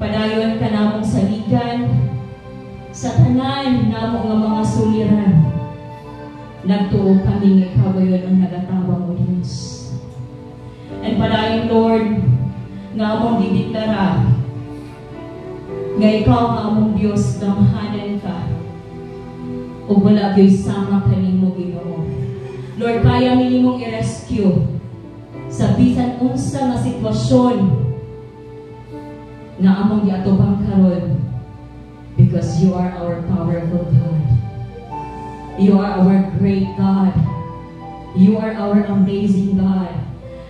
Padayon ka namong saligan sa tanan namong nga mga suliran. Nagtuo kami nga ikaw gayon ang nagatawang mo Diyos. And padayon Lord, nga among dideklara nga ikaw nga among Diyos, damhanan ka o wala gyo'y sama kanimo Ginoo. Lord, kaya minimong i-rescue sa bisan unsa nga sitwasyon na among giatubang karon, because you are our powerful God. You are our great God. You are our amazing God.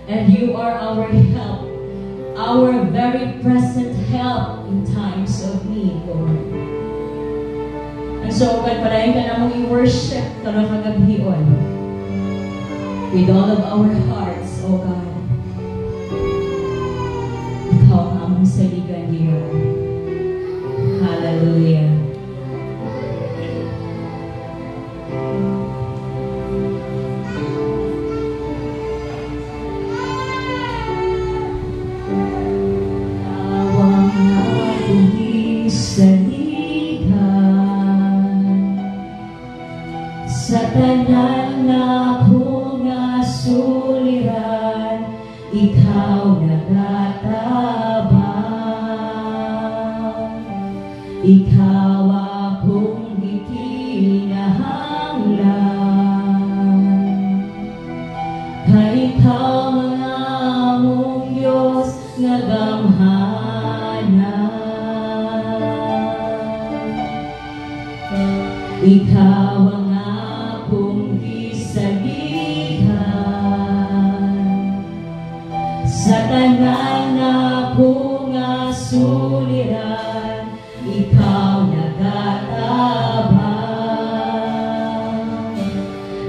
And you are our help, our very present help in times of need, Lord. And so, God, padayon ka namong i-worship karong kagabion with all of our hearts, O God. Ikaw ang among saligan niyo. Hallelujah. Tawang aking saligan sa tanan na akong suliran, ikaw nagatabang, ikaw akong ikinahanglan, kay ikaw ang among Diyos nga gamhanan, ikaw ang akong gisalihan sa tanan akong suliran, ikaw nagatabang,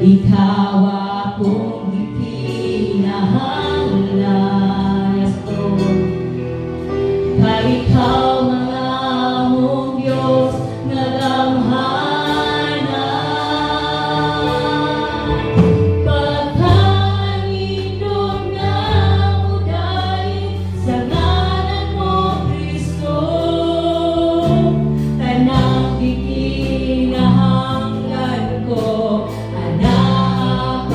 ikaw akong ikinahanglan. Yes, Lord. Kay ikaw ang among Diyos nga gamhanan, pagkainod nga uday sa ngalan mo Kristo, tanang ikinahanglan ko, anak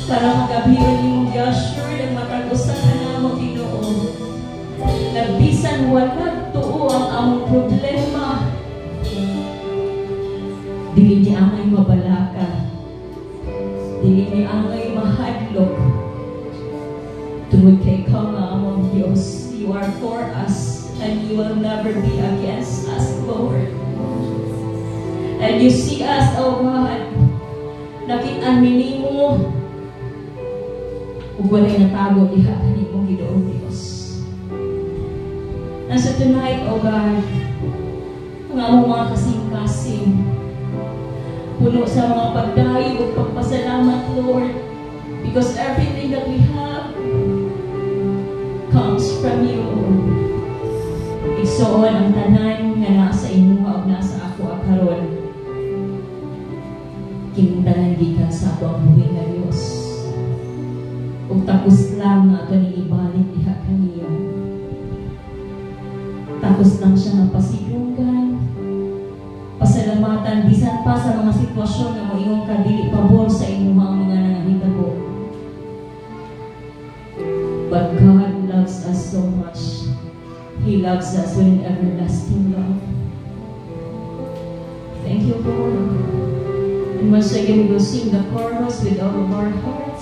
Para magabihan nimong gi-assure ng matag usa ka namo Ginoo. Na bisan wala tuo ang among problema, dili niya angay mabalaka, dili niya angay mahadlok. Tungod kay ikaw nga among Diyos, you are for us and you will never be against us, Lord. And you see us, oh God, nakita nimo ug walay natago diha kanimo Ginoong Dios. And so tonight, oh God, ang among mga kasing-kasing, puno sa mga pagdayo ug pagpasalamat, Lord, because everything that we have comes from you. Igsoon ang tanan nga nasa imuha ug nasa ako karon. Kintanan gikan sa ato ang buhi nga Dios. Ug tapos lang nga ato ni ibalik diha kaniya. Tapos lang siya nga pasidunggan, pasalamatan, bisan pa sa mga sitwasyon na moingon ka dili pabor sa imuha mga nangahitabo. But God loves us so much. He loves us with an everlasting love. Thank you, Lord. And once again, we will sing the chorus with all of our heart.